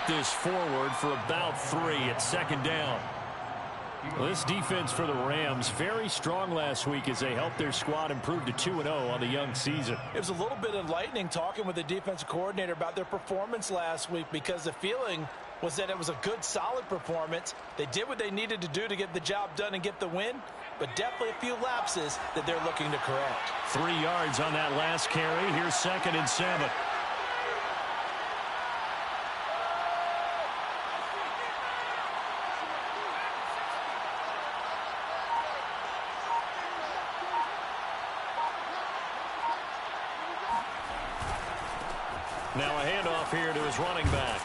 kick this forward for about 3 at second down. Well, this defense for the Rams, very strong last week as they helped their squad improve to 2-0 on the young season. It was a little bit enlightening talking with the defensive coordinator about their performance last week, because the feeling was that it was a good, solid performance. They did what they needed to do to get the job done and get the win, but definitely a few lapses that they're looking to correct. 3 yards on that last carry. Here's 2nd and 7. Now a handoff here to his running back.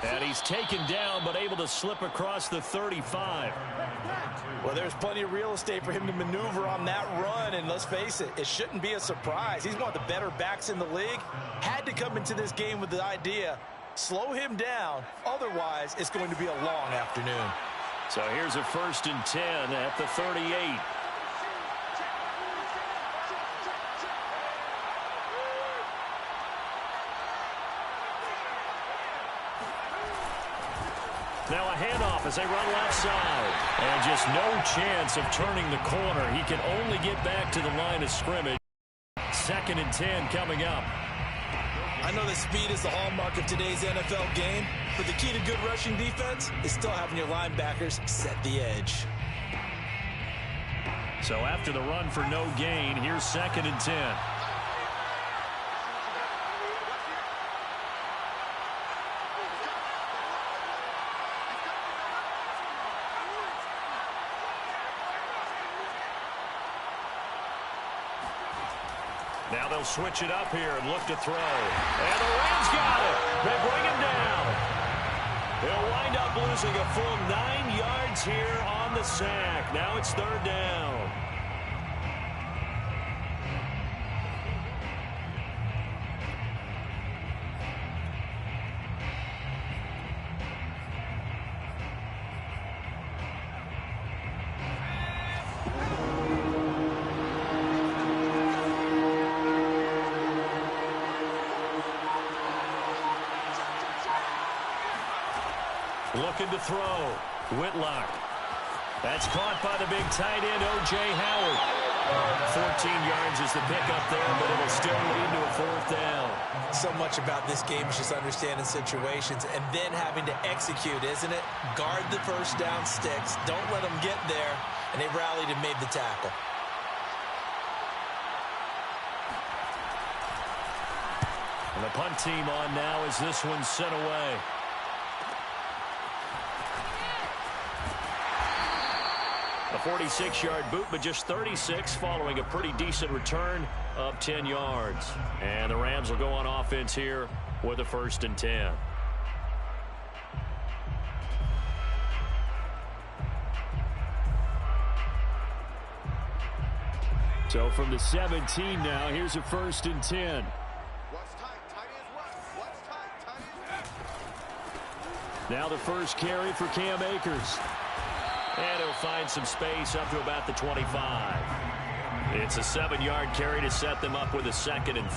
And he's taken down, but able to slip across the 35. Well, there's plenty of real estate for him to maneuver on that run, and let's face it, it shouldn't be a surprise. He's one of the better backs in the league. Had to come into this game with the idea, slow him down, otherwise it's going to be a long afternoon. So here's a 1st and 10 at the 38. Now a handoff as they run left side. And just no chance of turning the corner. He can only get back to the line of scrimmage. 2nd and 10 coming up. I know that speed is the hallmark of today's NFL game, but the key to good rushing defense is still having your linebackers set the edge. So after the run for no gain, here's 2nd and 10. Now they'll switch it up here and look to throw. And the Rams got it. They bring him down. They'll wind up losing a full 9 yards here on the sack. Now it's 3rd down. Looking to throw. Whitlock. That's caught by the big tight end, O.J. Howard. 14 yards is the pickup there, but it'll still lead to a 4th down. So much about this game is just understanding situations and then having to execute, isn't it? Guard the first down sticks. Don't let them get there. And they rallied and made the tackle. And the punt team on now as this one's sent away. A 46-yard boot, but just 36 following a pretty decent return of 10 yards. And the Rams will go on offense here with a 1st and 10. So from the 17 now, here's a 1st and 10. Now the first carry for Cam Akers. And he'll find some space up to about the 25. It's a 7-yard carry to set them up with a 2nd and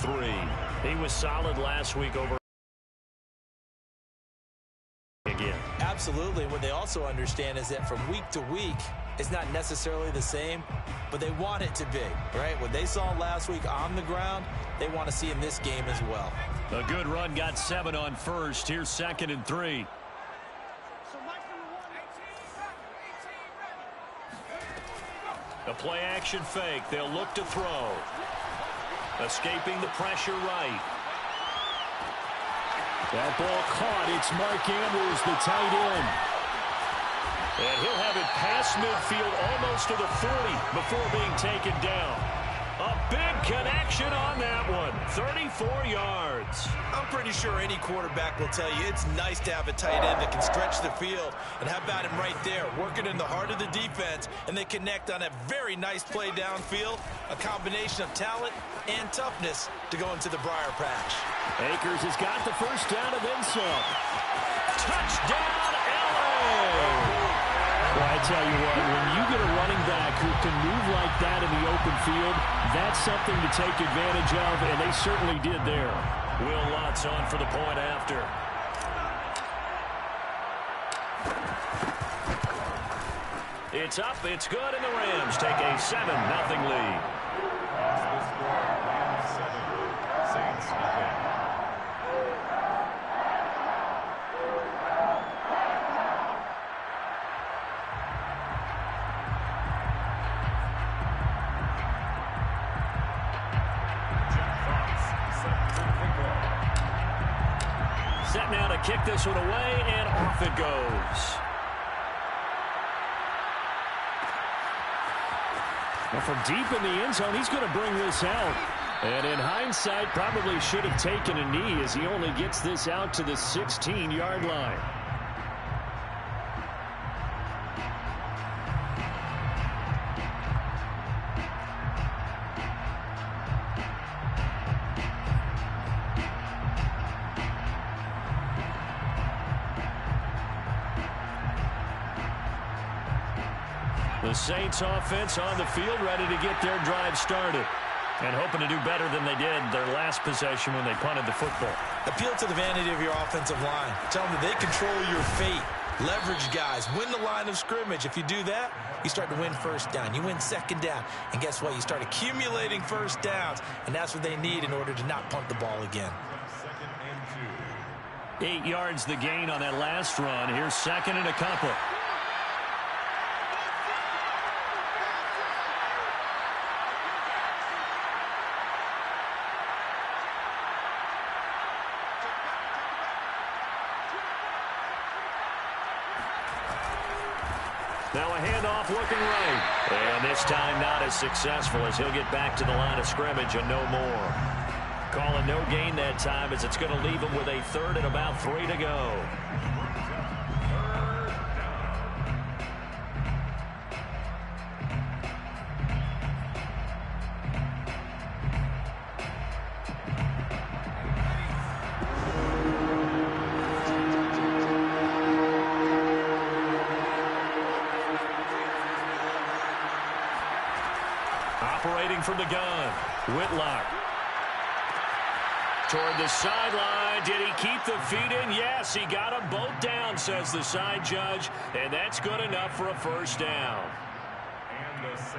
3. He was solid last week over again. Absolutely. What they also understand is that from week to week, it's not necessarily the same, but they want it to be, right? What they saw last week on the ground, they want to see in this game as well. A good run, got 7 on first. Here's 2nd and 3. A play-action fake. They'll look to throw. Escaping the pressure right. That ball caught. It's Mark Andrews, the tight end. And he'll have it past midfield almost to the 40 before being taken down. A big connection on that one. 34 yards. I'm pretty sure any quarterback will tell you it's nice to have a tight end that can stretch the field. And how about him right there, working in the heart of the defense, and they connect on a very nice play downfield, a combination of talent and toughness to go into the briar patch. Akers has got the first down and then some. Touchdown, LA! Well, I tell you what, when you get a running back who can move like that in the open field, that's something to take advantage of, and they certainly did there. Will Lutz on for the point after. It's up, it's good, and the Rams take a 7-0 lead. Set now to kick this one away, and off it goes. Well, from deep in the end zone, he's going to bring this out. And in hindsight, probably should have taken a knee as he only gets this out to the 16-yard line. The Saints offense on the field, ready to get their drive started. And hoping to do better than they did their last possession when they punted the football. Appeal to the vanity of your offensive line. Tell them that they control your fate. Leverage guys. Win the line of scrimmage. If you do that, you start to win first down. You win second down. And guess what? You start accumulating first downs. And that's what they need in order to not punt the ball again. 8 yards the gain on that last run. Here's second and a couple. Now a handoff looking right. And this time not as successful as he'll get back to the line of scrimmage and no more. Calling no gain that time as it's going to leave him with a third and about 3 to go. Operating from the gun, Whitlock. Toward the sideline. Did he keep the feet in? Yes, he got them both down, says the side judge. And that's good enough for a first down.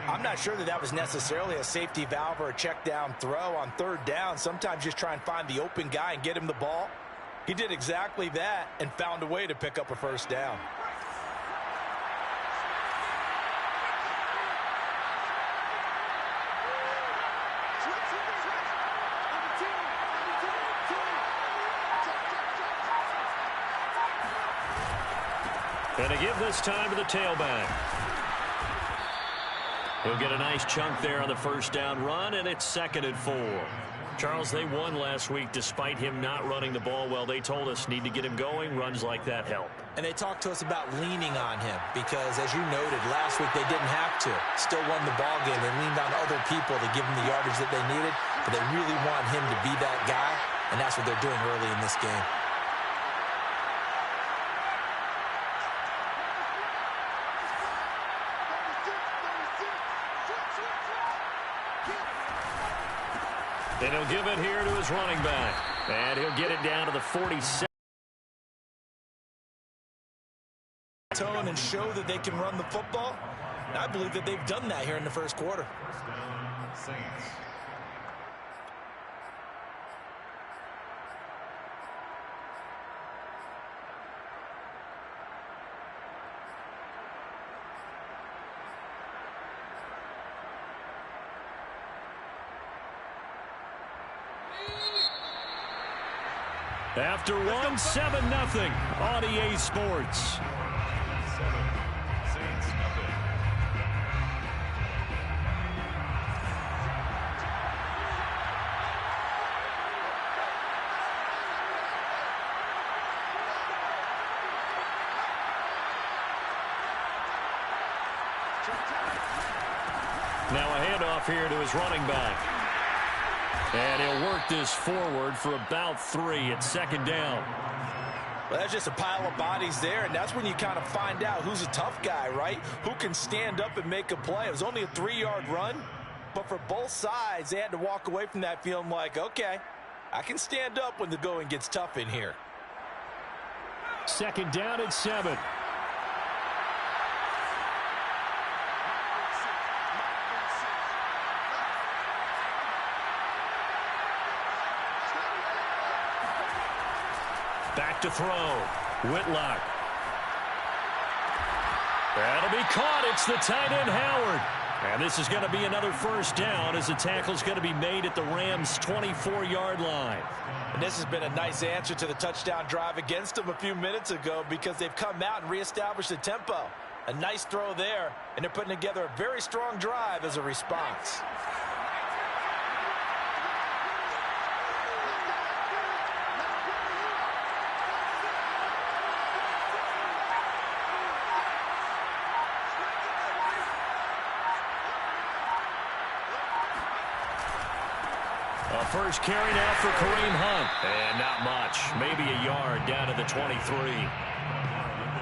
I'm not sure that that was necessarily a safety valve or a check down throw on third down. Sometimes just try and find the open guy and get him the ball. He did exactly that and found a way to pick up a first down. And to give this time to the tailback. He'll get a nice chunk there on the first down run, and it's 2nd and 4. Charles, they won last week despite him not running the ball well. They told us need to get him going. Runs like that help. And they talked to us about leaning on him because, as you noted, last week they didn't have to. Still won the ball game. They leaned on other people to give him the yardage that they needed, but they really want him to be that guy, and that's what they're doing early in this game. And he'll give it here to his running back. And he'll get it down to the 47. Tone and show that they can run the football. And I believe that they've done that here in the first quarter. After one, 7-0 on EA Sports. Now a handoff here to his running back. And he'll work this forward for about 3 at 2nd down. Well, that's just a pile of bodies there, and that's when you kind of find out who's a tough guy, right? Who can stand up and make a play. It was only a 3-yard run, but for both sides, they had to walk away from that feeling like, okay, I can stand up when the going gets tough in here. 2nd down and 7. Back to throw. Whitlock. That'll be caught. It's the tight end, Howard. And this is going to be another first down as the tackle's going to be made at the Rams' 24-yard line. And this has been a nice answer to the touchdown drive against them a few minutes ago because they've come out and reestablished the tempo. A nice throw there, and they're putting together a very strong drive as a response. A first carry now for Kareem Hunt. And not much. Maybe a yard down to the 23.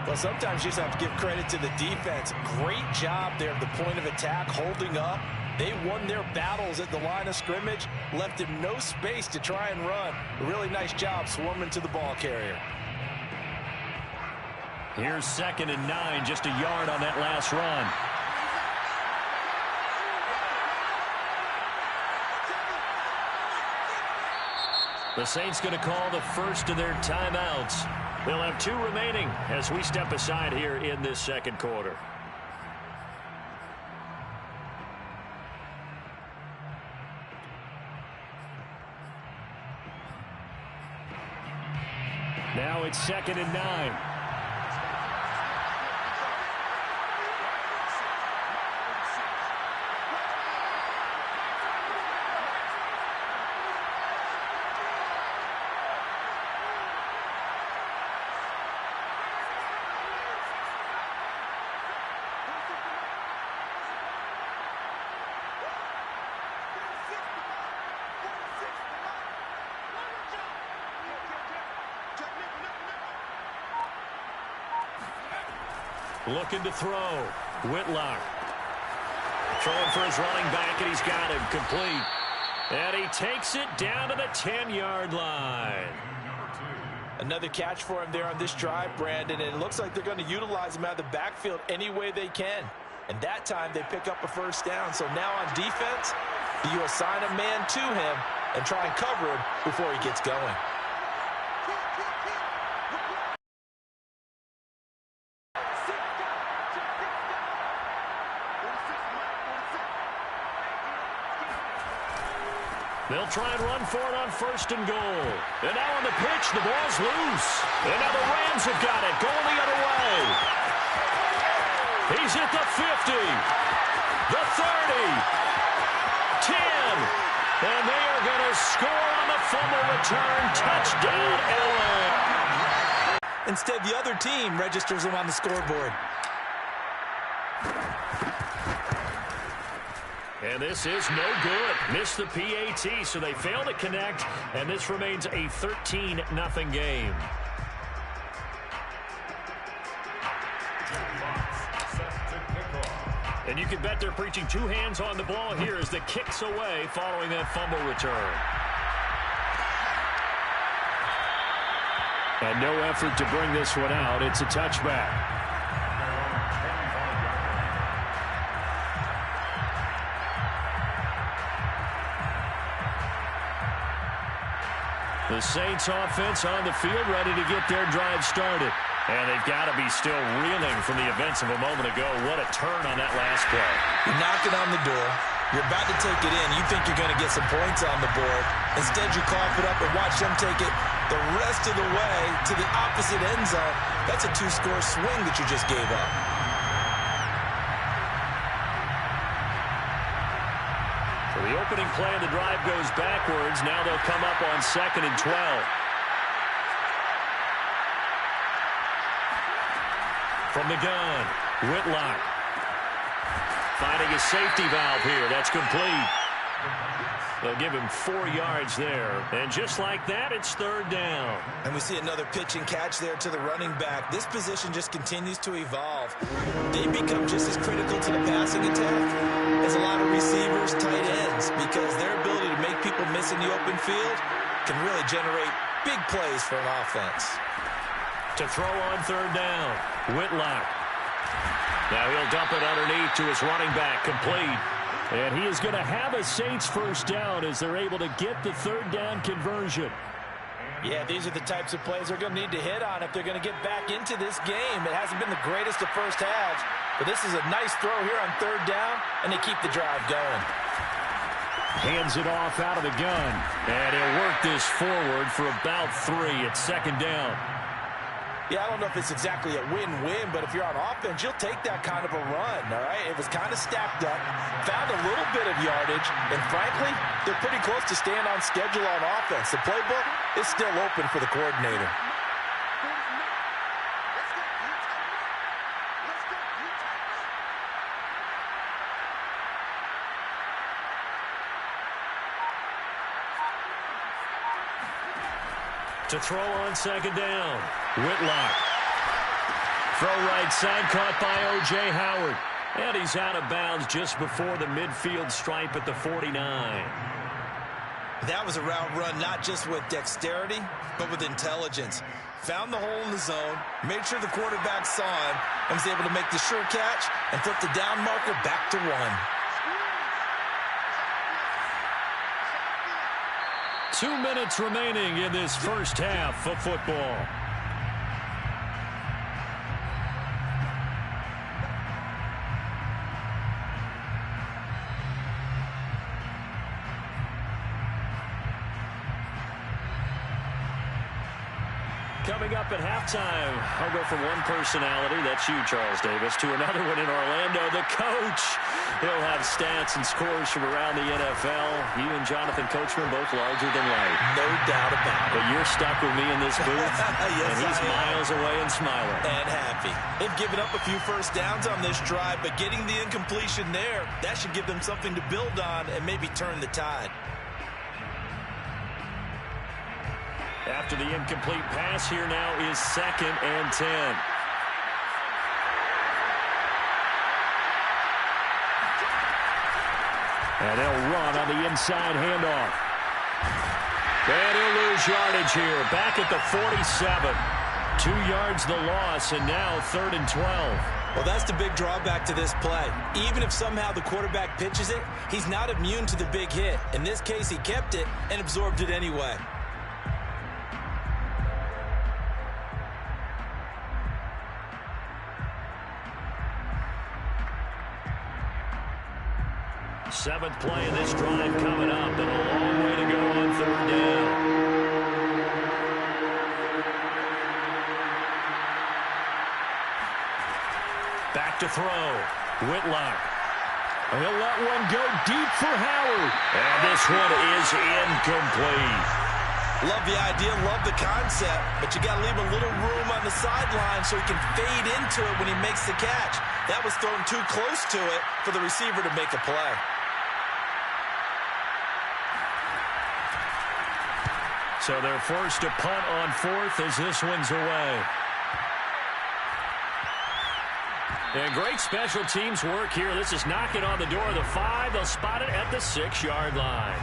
Well, sometimes you just have to give credit to the defense. Great job there at the point of attack, holding up. They won their battles at the line of scrimmage, left him no space to try and run. A really nice job swarming to the ball carrier. Here's 2nd and 9, just a yard on that last run. The Saints going to call the first of their timeouts. They'll have 2 remaining as we step aside here in this second quarter. Now it's 2nd and 9. Looking to throw. Whitlock. Throwing for his running back, and he's got him complete. And he takes it down to the 10-yard line. Another catch for him there on this drive, Brandon, and it looks like they're going to utilize him out of the backfield any way they can. And that time they pick up a first down. So now on defense, you assign a man to him and try and cover him before he gets going. They'll try and run for it on 1st and goal. And now on the pitch, the ball's loose. And now the Rams have got it, going the other way. He's at the 50, the 30, 10. And they are going to score on the fumble return. Touchdown, LA. Instead, the other team registers him on the scoreboard. And this is no good. Missed the PAT, so they fail to connect, and this remains a 13-0 game. And you can bet they're preaching 2 hands on the ball here as the kick's away following that fumble return. And no effort to bring this one out. It's a touchback. The Saints offense on the field ready to get their drive started. And they've got to be still reeling from the events of a moment ago. What a turn on that last play. You're knocking on the door. You're about to take it in. You think you're going to get some points on the board. Instead, you cough it up and watch them take it the rest of the way to the opposite end zone. That's a 2-score swing that you just gave up. So the opening play of the drive goes backwards. Now they'll come up on 2nd and 12. From the gun, Whitlock. Finding a safety valve here. That's complete. They'll give him 4 yards there. And just like that, it's 3rd down. And we see another pitch and catch there to the running back. This position just continues to evolve. They become just as critical to the passing attack as a lot of receivers, tight ends, because their ability to make people miss in the open field can really generate big plays for an offense. To throw on 3rd down, Whitlock. Now he'll dump it underneath to his running back, complete. And he is going to have a Saints first down as they're able to get the 3rd down conversion. Yeah, these are the types of plays they're going to need to hit on if they're going to get back into this game. It hasn't been the greatest of first halves, but this is a nice throw here on third down, and they keep the drive going. Hands it off out of the gun, and he'll work this forward for about 3 at second down. Yeah, I don't know if it's exactly a win-win, but if you're on offense, you'll take that kind of a run, all right? It was kind of stacked up, found a little bit of yardage, and frankly, they're pretty close to staying on schedule on offense. The playbook is still open for the coordinator. To throw on second down, Whitlock. Throw right side, caught by O.J. Howard. And he's out of bounds just before the midfield stripe at the 49. That was a route run not just with dexterity, but with intelligence. Found the hole in the zone, made sure the quarterback saw him, and was able to make the sure catch and flip the down marker back to 1. 2 minutes remaining in this first half of football. Coming up at halftime, I'll go from one personality, that's you, Charles Davis, to another one in Orlando, the coach. He'll have stats and scores from around the NFL. You and Jonathan Coachman both larger than life. No doubt about it. But you're stuck with me in this booth, yes, and he's miles away and smiling. And happy. They've given up a few first downs on this drive, but getting the incompletion there, that should give them something to build on and maybe turn the tide. After the incomplete pass, here now is 2nd and 10. And they'll run on the inside handoff. And he'll lose yardage here. Back at the 47. 2 yards the loss, and now 3rd and 12. Well, that's the big drawback to this play. Even if somehow the quarterback pitches it, he's not immune to the big hit. In this case, he kept it and absorbed it anyway. Seventh play of this drive coming up, and a long way to go on 3rd down. Back to throw. Whitlock. He'll let one go deep for Howard. And this one is incomplete. Love the idea, love the concept, but you got to leave a little room on the sideline so he can fade into it when he makes the catch. That was thrown too close to it for the receiver to make a play. So they're forced to punt on 4th as this one's away. And great special teams work here. This is knocking on the door of the 5. They'll spot it at the 6-yard line.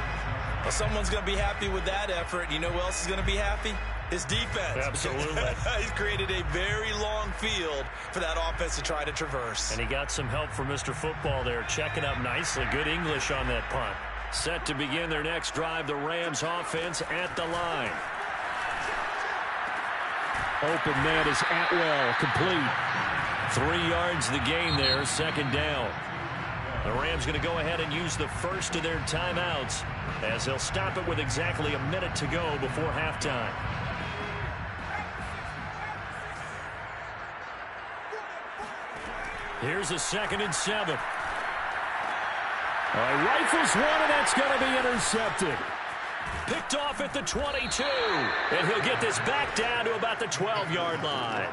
Well, someone's going to be happy with that effort. You know who else is going to be happy? His defense. Absolutely. He's created a very long field for that offense to try to traverse. And he got some help from Mr. Football there, checking up nicely. Good English on that punt. Set to begin their next drive, the Rams offense at the line. Open man is Atwell, complete. 3 yards the gain there, 2nd down. The Rams going to go ahead and use the first of their timeouts as they'll stop it with exactly a minute to go before halftime. Here's a 2nd and 7. Rifles one, and that's going to be intercepted. Picked off at the 22. And he'll get this back down to about the 12-yard line.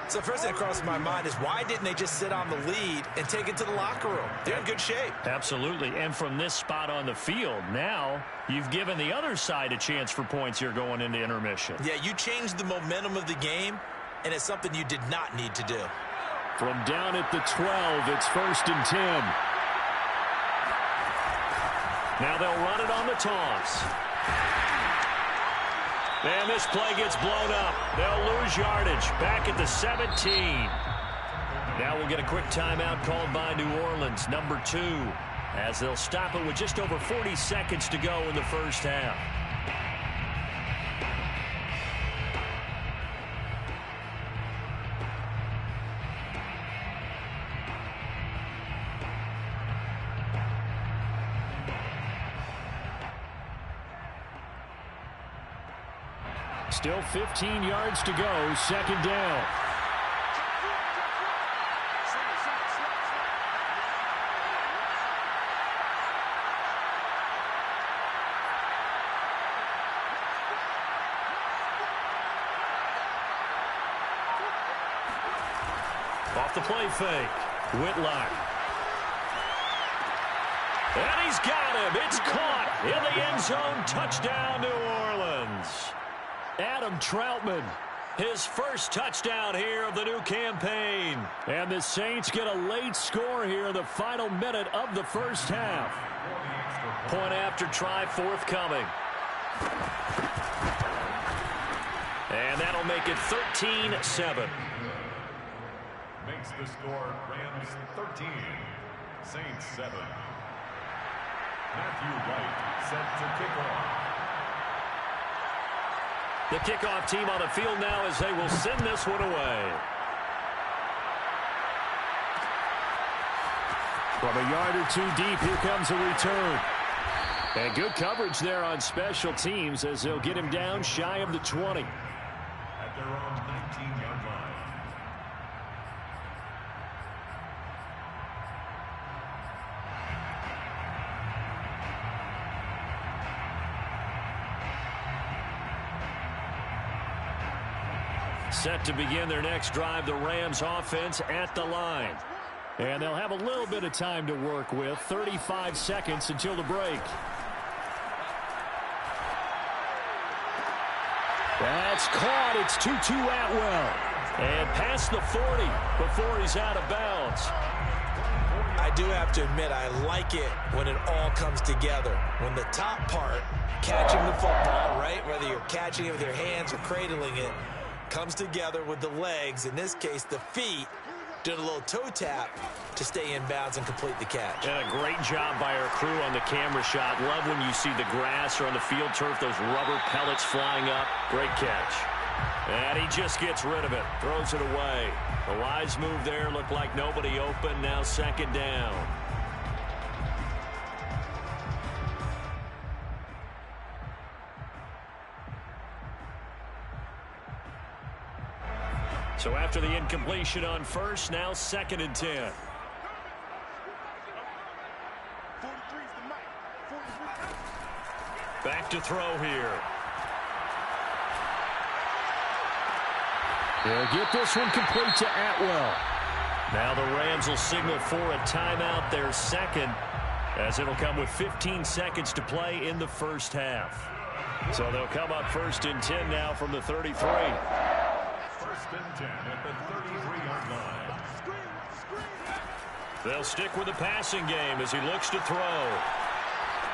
So the first thing that crosses my mind is why didn't they just sit on the lead and take it to the locker room? They're in good shape. Absolutely. And from this spot on the field, now you've given the other side a chance for points here going into intermission. Yeah, you changed the momentum of the game, and it's something you did not need to do. From down at the 12, it's 1st and 10. Now they'll run it on the toss. And this play gets blown up. They'll lose yardage back at the 17. Now we'll get a quick timeout called by New Orleans, number 2, as they'll stop it with just over 40 seconds to go in the first half. Still 15 yards to go, second down. Off the play fake, Whitlock. And he's got him. It's caught in the end zone. Touchdown, New Orleans. Adam Troutman, his first touchdown here of the new campaign. And the Saints get a late score here in the final minute of the first half. Point after try forthcoming. And that'll make it 13-7. Makes the score Rams 13, Saints 7. Matthew Wright set to kick off. The kickoff team on the field now as they will send this one away. From a yard or two deep, here comes a return. And good coverage there on special teams as they'll get him down shy of the 20. At their own 19-yard line. Set to begin their next drive, the Rams offense at the line. And they'll have a little bit of time to work with, 35 seconds until the break. That's caught. It's Tutu Atwell. And past the 40 before he's out of bounds. I do have to admit, I like it when it all comes together. When the top part, catching the football, right, whether you're catching it with your hands or cradling it, comes together with the legs, in this case the feet, did a little toe tap to stay in bounds and complete the catch. And a great job by our crew on the camera shot. Love when you see the grass or on the field turf, those rubber pellets flying up. Great catch. And he just gets rid of it, throws it away. A wise move there, looked like nobody open, now second down. So after the incompletion on first, now second and 10. Back to throw here. They'll get this one complete to Atwell. Now the Rams will signal for a timeout, their second, as it'll come with 15 seconds to play in the first half. So they'll come up first and 10 now from the 33. First and 10 at the 33-yard line. They'll stick with the passing game as he looks to throw.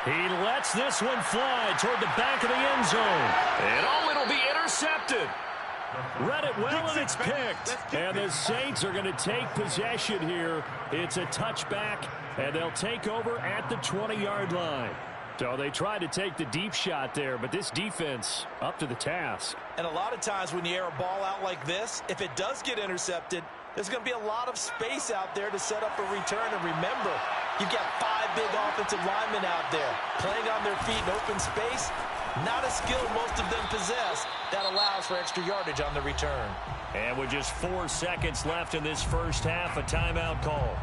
He lets this one fly toward the back of the end zone. And it'll be intercepted. Read it well, and it's picked. And the Saints are going to take possession here. It's a touchback, and they'll take over at the 20-yard line. So they tried to take the deep shot there, but this defense up to the task. And a lot of times when you air a ball out like this, if it does get intercepted, there's going to be a lot of space out there to set up a return. And remember, you've got 5 big offensive linemen out there playing on their feet in open space. Not a skill most of them possess that allows for extra yardage on the return. And with just 4 seconds left in this first half, a timeout call.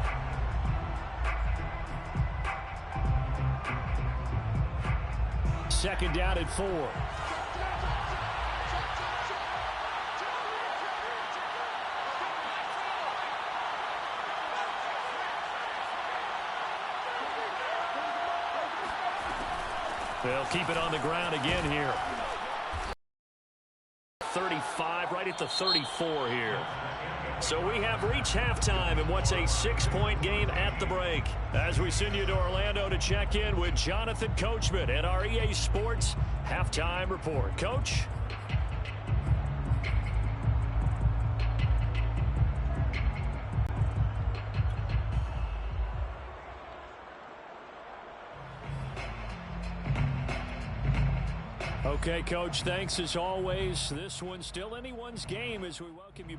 Second down at 4. They'll keep it on the ground again here. 35, right at the 34 here. So we have reached halftime in what's a 6-point game at the break. As we send you to Orlando to check in with Jonathan Coachman at our EA Sports Halftime Report. Coach? Okay, Coach, thanks as always. This one's still anyone's game as we welcome you